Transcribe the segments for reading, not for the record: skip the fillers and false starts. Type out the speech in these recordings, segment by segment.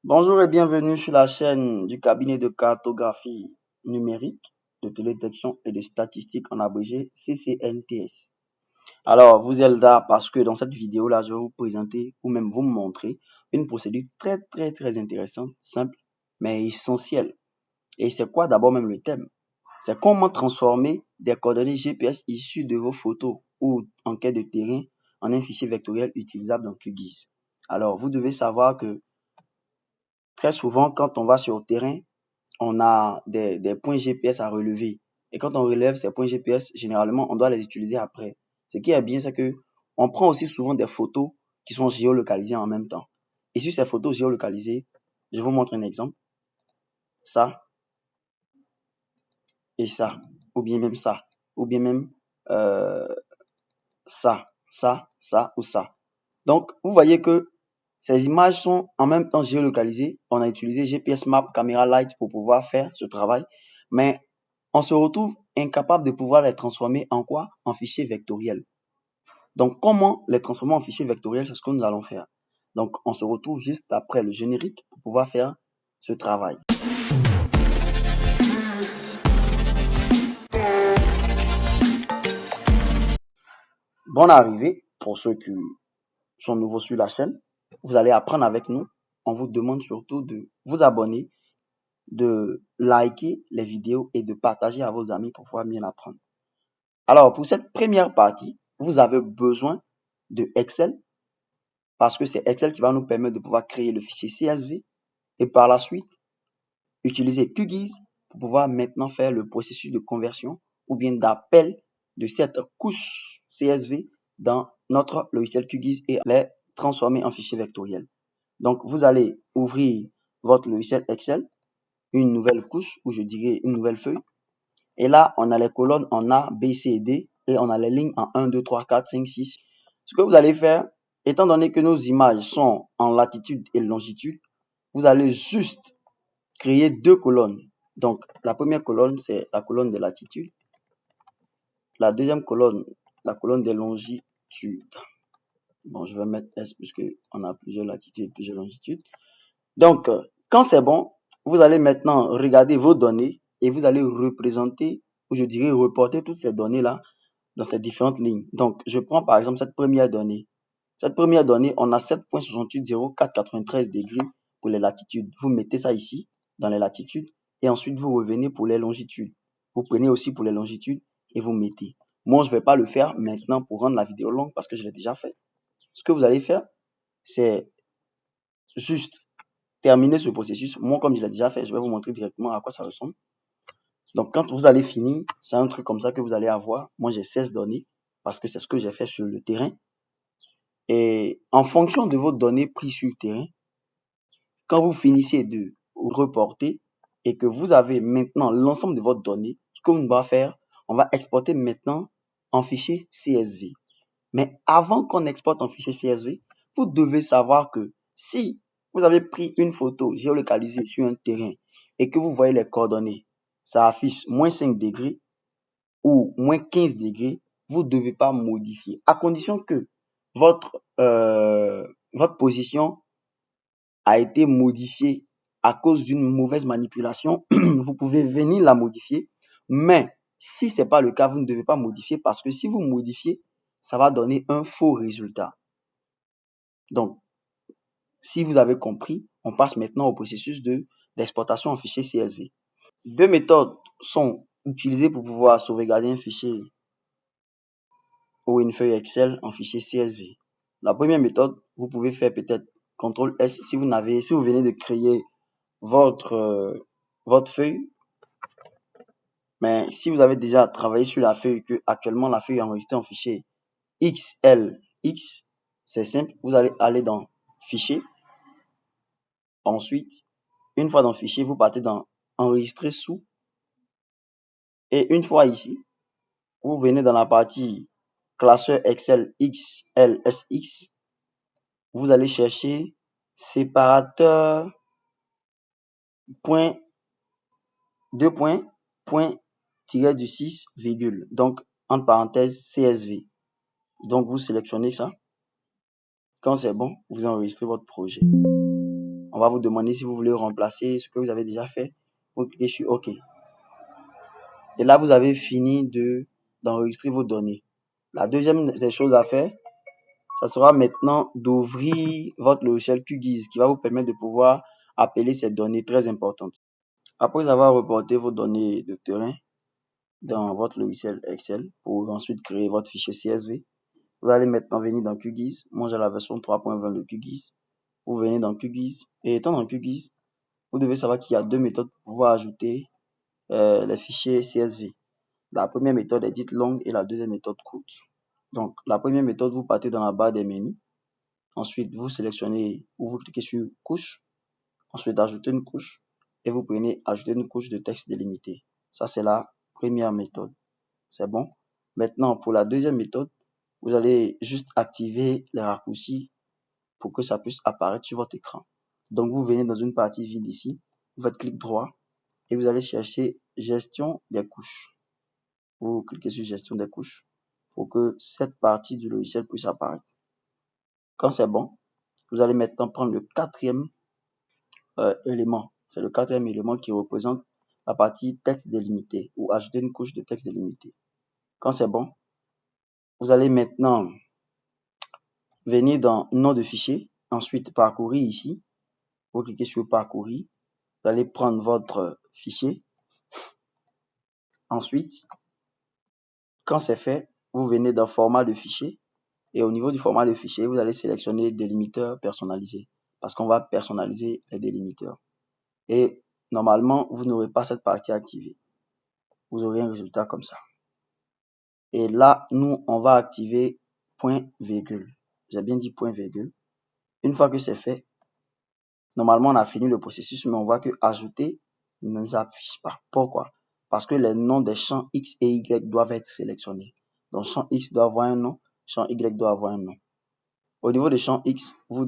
Bonjour et bienvenue sur la chaîne du cabinet de cartographie numérique, de télédétection et de statistiques en abrégé CCNTS. Alors, vous êtes là parce que dans cette vidéo-là, je vais vous présenter ou même vous montrer une procédure très intéressante, simple, mais essentielle. Et c'est quoi d'abord même le thème? C'est comment transformer des coordonnées GPS issues de vos photos ou enquêtes de terrain en un fichier vectoriel utilisable dans QGIS. Alors, vous devez savoir que très souvent, quand on va sur le terrain, on a des points GPS à relever. Et quand on relève ces points GPS, généralement, on doit les utiliser après. Ce qui est bien, c'est que on prend aussi souvent des photos qui sont géolocalisées en même temps. Et sur ces photos géolocalisées, je vous montre un exemple. Ça et ça. Ou bien même ça. Ou bien même euh, ça ou ça. Donc, vous voyez que ces images sont en même temps géolocalisées. On a utilisé GPS Map Camera Light pour pouvoir faire ce travail. Mais on se retrouve incapable de pouvoir les transformer en quoi? En fichier vectoriel. Donc, comment les transformer en fichier vectoriel? C'est ce que nous allons faire. Donc, on se retrouve juste après le générique pour pouvoir faire ce travail. Bonne arrivée pour ceux qui sont nouveaux sur la chaîne. Vous allez apprendre avec nous. On vous demande surtout de vous abonner, de liker les vidéos et de partager à vos amis pour pouvoir bien apprendre. Alors, pour cette première partie, vous avez besoin de Excel parce que c'est Excel qui va nous permettre de pouvoir créer le fichier CSV et par la suite, utiliser QGIS pour pouvoir maintenant faire le processus de conversion ou bien d'appel de cette couche CSV dans notre logiciel QGIS et les transformer en fichier vectoriel. Donc, vous allez ouvrir votre logiciel Excel, une nouvelle couche ou je dirais une nouvelle feuille. Et là, on a les colonnes en A, B, C et D et on a les lignes en 1, 2, 3, 4, 5, 6. Ce que vous allez faire, étant donné que nos images sont en latitude et longitude, vous allez juste créer deux colonnes. Donc, la première colonne, c'est la colonne des latitudes. La deuxième colonne, la colonne des longitudes. Bon, je vais mettre S puisqu'on a plusieurs latitudes et plusieurs longitudes. Donc, quand c'est bon, vous allez maintenant regarder vos données et vous allez représenter, ou je dirais reporter toutes ces données-là dans ces différentes lignes. Donc, je prends par exemple cette première donnée. Cette première donnée, on a 7.680493 degrés pour les latitudes. Vous mettez ça ici, dans les latitudes, et ensuite vous revenez pour les longitudes. Vous prenez aussi pour les longitudes et vous mettez. Moi, je ne vais pas le faire maintenant pour rendre la vidéo longue parce que je l'ai déjà fait. Ce que vous allez faire, c'est juste terminer ce processus. Moi, comme je l'ai déjà fait, je vais vous montrer directement à quoi ça ressemble. Donc, quand vous allez finir, c'est un truc comme ça que vous allez avoir. Moi, j'ai 16 données parce que c'est ce que j'ai fait sur le terrain. Et en fonction de vos données prises sur le terrain, quand vous finissez de reporter et que vous avez maintenant l'ensemble de votre données, ce qu'on va faire, on va exporter maintenant en fichier CSV. Mais avant qu'on exporte en fichier CSV, vous devez savoir que si vous avez pris une photo géolocalisée sur un terrain et que vous voyez les coordonnées, ça affiche moins 5 degrés ou moins 15 degrés, vous ne devez pas modifier. À condition que votre position a été modifiée à cause d'une mauvaise manipulation, vous pouvez venir la modifier. Mais si ce n'est pas le cas, vous ne devez pas modifier parce que si vous modifiez, ça va donner un faux résultat. Donc, si vous avez compris, on passe maintenant au processus d'exportation en fichier CSV. Deux méthodes sont utilisées pour pouvoir sauvegarder un fichier ou une feuille Excel en fichier CSV. La première méthode, vous pouvez faire peut-être CTRL S si vous venez de créer votre feuille. Mais si vous avez déjà travaillé sur la feuille, que actuellement la feuille est enregistrée en fichier XLX, c'est simple, vous allez aller dans Fichier. Ensuite, une fois dans Fichier, vous partez dans Enregistrer sous. Et une fois ici, vous venez dans la partie classeur Excel XLSX. Vous allez chercher séparateur point 2 points point tiré du 6 virgule. Donc, entre parenthèses CSV. Donc, vous sélectionnez ça. Quand c'est bon, vous enregistrez votre projet. On va vous demander si vous voulez remplacer ce que vous avez déjà fait. Vous cliquez sur OK. Et là, vous avez fini d'enregistrer vos données. La deuxième des choses à faire, ça sera maintenant d'ouvrir votre logiciel QGIS qui va vous permettre de pouvoir appeler ces données très importantes. Après avoir reporté vos données de terrain dans votre logiciel Excel pour ensuite créer votre fichier CSV, vous allez maintenant venir dans QGIS. Moi, j'ai la version 3.20 de QGIS. Vous venez dans QGIS et étant dans QGIS, vous devez savoir qu'il y a deux méthodes pour pouvoir ajouter les fichiers CSV. La première méthode est dite longue et la deuxième méthode courte. Donc, la première méthode, vous partez dans la barre des menus. Ensuite, vous sélectionnez ou vous cliquez sur couche. Ensuite, ajouter une couche et vous prenez ajouter une couche de texte délimité. Ça, c'est la première méthode. C'est bon. Maintenant, pour la deuxième méthode, vous allez juste activer les raccourcis pour que ça puisse apparaître sur votre écran. Donc, vous venez dans une partie vide ici, vous faites clic droit et vous allez chercher gestion des couches. Vous cliquez sur gestion des couches pour que cette partie du logiciel puisse apparaître. Quand c'est bon, vous allez maintenant prendre le quatrième élément. C'est le quatrième élément qui représente la partie texte délimité ou ajouter une couche de texte délimité. Quand c'est bon, vous allez maintenant venir dans nom de fichier, ensuite parcourir ici. Vous cliquez sur parcourir. Vous allez prendre votre fichier. Ensuite, quand c'est fait, vous venez dans format de fichier. Et au niveau du format de fichier, vous allez sélectionner délimteur personnalisé parce qu'on va personnaliser les délimiteurs. Et normalement, vous n'aurez pas cette partie activée. Vous aurez un résultat comme ça. Et là, nous, on va activer point virgule. J'ai bien dit point virgule. Une fois que c'est fait, normalement, on a fini le processus, mais on voit que ajouter ne nous affiche pas. Pourquoi? Parce que les noms des champs X et Y doivent être sélectionnés. Donc, champ X doit avoir un nom, champ Y doit avoir un nom. Au niveau de champ X, vous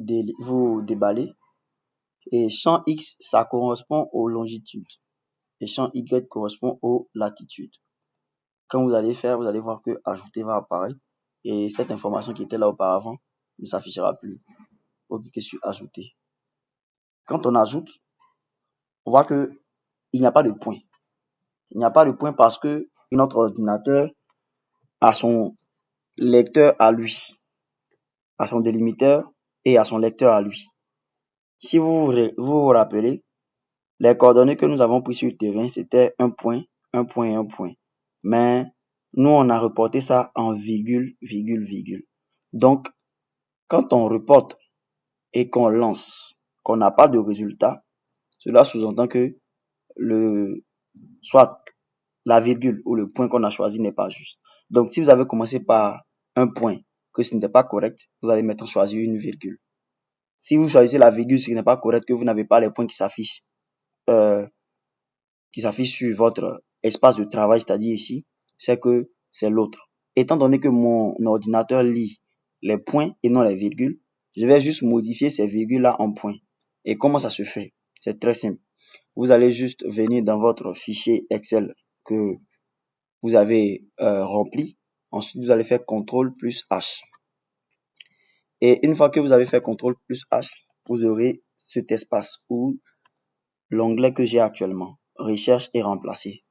déballez. Et champ X, ça correspond aux longitudes. Et champ Y correspond aux latitudes. Quand vous allez faire, vous allez voir que ajouter va apparaître. Et cette information qui était là auparavant ne s'affichera plus. Vous cliquez sur ajouter. Quand on ajoute, on voit que il n'y a pas de point. Il n'y a pas de point parce que notre ordinateur a son lecteur à lui, à son délimiteur et à son lecteur à lui. Si vous vous rappelez, les coordonnées que nous avons prises sur le terrain, c'était un point, un point et un point. Mais nous, on a reporté ça en virgule, virgule, virgule. Donc, quand on reporte et qu'on lance, qu'on n'a pas de résultat, cela sous-entend que soit la virgule ou le point qu'on a choisi n'est pas juste. Donc, si vous avez commencé par un point, que ce n'était pas correct, vous allez maintenant choisir une virgule. Si vous choisissez la virgule, ce qui n'est pas correct, que vous n'avez pas les points qui s'affichent sur votre espace de travail, c'est-à-dire ici, c'est que c'est l'autre. Étant donné que mon ordinateur lit les points et non les virgules, je vais juste modifier ces virgules-là en points. Et comment ça se fait? C'est très simple. Vous allez juste venir dans votre fichier Excel que vous avez rempli. Ensuite, vous allez faire CTRL plus H. Et une fois que vous avez fait CTRL plus H, vous aurez cet espace ou l'onglet que j'ai actuellement, Recherche et remplacer.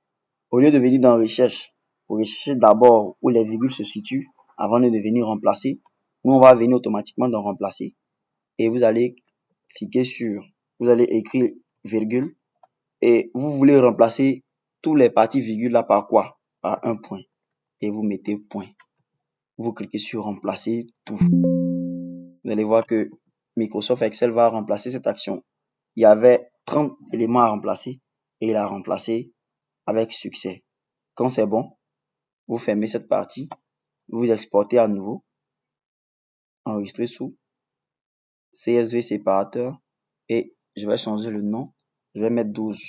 Au lieu de venir dans Recherche, vous recherchez d'abord où les virgules se situent avant de venir remplacer. Nous, on va venir automatiquement dans Remplacer. Et vous allez cliquer sur, vous allez écrire virgule. Et vous voulez remplacer tous les parties virgules là par quoi? Par un point. Et vous mettez point. Vous cliquez sur remplacer tout. Vous allez voir que Microsoft Excel va remplacer cette action. Il y avait 30 éléments à remplacer et il a remplacé avec succès. Quand c'est bon, vous fermez cette partie, vous exportez à nouveau, enregistrez sous CSV séparateur et je vais changer le nom, je vais mettre 12.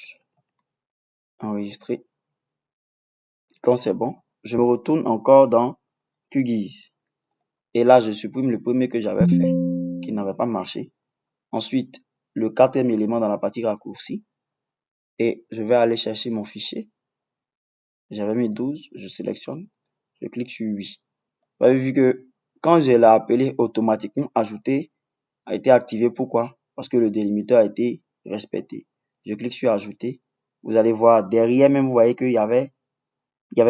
Enregistrer. Quand c'est bon, je me retourne encore dans QGIS. Et là, je supprime le premier que j'avais fait, qui n'avait pas marché. Ensuite, le quatrième élément dans la partie raccourci. Et je vais aller chercher mon fichier. J'avais mis 12, je sélectionne, je clique sur 8. Vous avez vu que quand je l'ai appelé automatiquement ajouté, a été activé. Pourquoi? parce que le délimiteur a été respecté. Je clique sur ajouter. Vous allez voir derrière même, vous voyez qu'il y avait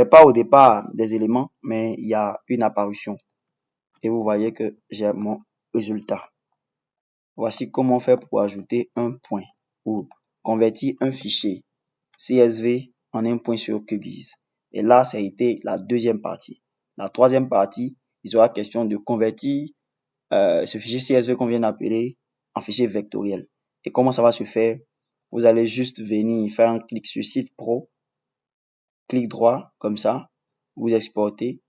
pas au départ des éléments, mais il y a une apparition. Et vous voyez que j'ai mon résultat. Voici comment faire pour ajouter un point ou convertir un fichier CSV en un point sur QGIS. Et là, ça a été la deuxième partie. La troisième partie, il sera question de convertir ce fichier CSV qu'on vient d'appeler en fichier vectoriel. Et comment ça va se faire? Vous allez juste venir faire un clic sur Site Pro, clic droit comme ça, vous exportez,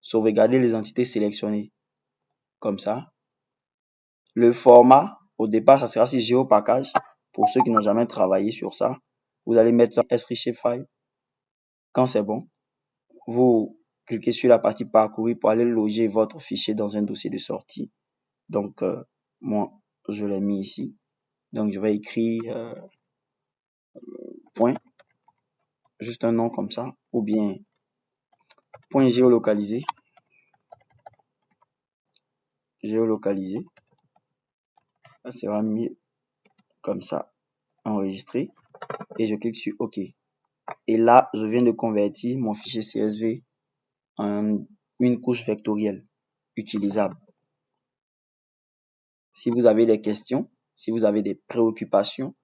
sauvegarder les entités sélectionnées comme ça. Le format, au départ, ça sera sur GeoPackage. Pour ceux qui n'ont jamais travaillé sur ça, vous allez mettre ça S3 Shapefile. Quand c'est bon, vous cliquez sur la partie parcourir pour aller loger votre fichier dans un dossier de sortie. Donc, moi, je l'ai mis ici. Donc, je vais écrire point, juste un nom comme ça, ou bien point géolocalisé. Géolocalisé. Ça sera mieux comme ça, enregistré. Et je clique sur OK. Et là, je viens de convertir mon fichier CSV en une couche vectorielle utilisable. Si vous avez des questions, si vous avez des préoccupations,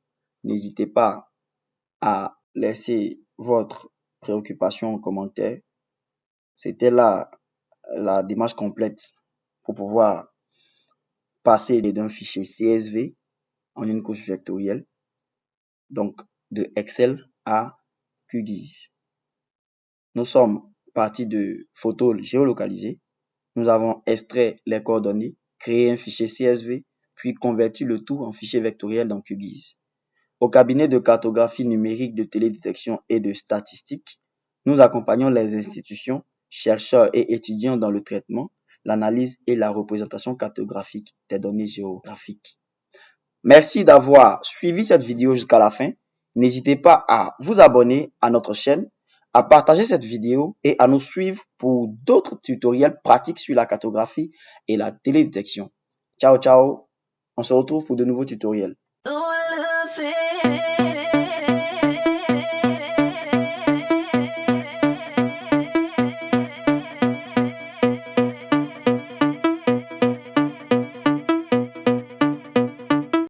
n'hésitez pas à laisser votre préoccupation en commentaire. C'était là la démarche complète pour pouvoir passer d'un fichier CSV en une couche vectorielle, donc de Excel à QGIS. Nous sommes partis de photos géolocalisées. Nous avons extrait les coordonnées, créé un fichier CSV, puis converti le tout en fichier vectoriel dans QGIS. Au cabinet de cartographie numérique, de télédétection et de statistiques, nous accompagnons les institutions, chercheurs et étudiants dans le traitement, l'analyse et la représentation cartographique des données géographiques. Merci d'avoir suivi cette vidéo jusqu'à la fin. N'hésitez pas à vous abonner à notre chaîne, à partager cette vidéo et à nous suivre pour d'autres tutoriels pratiques sur la cartographie et la télédétection. Ciao, ciao. On se retrouve pour de nouveaux tutoriels.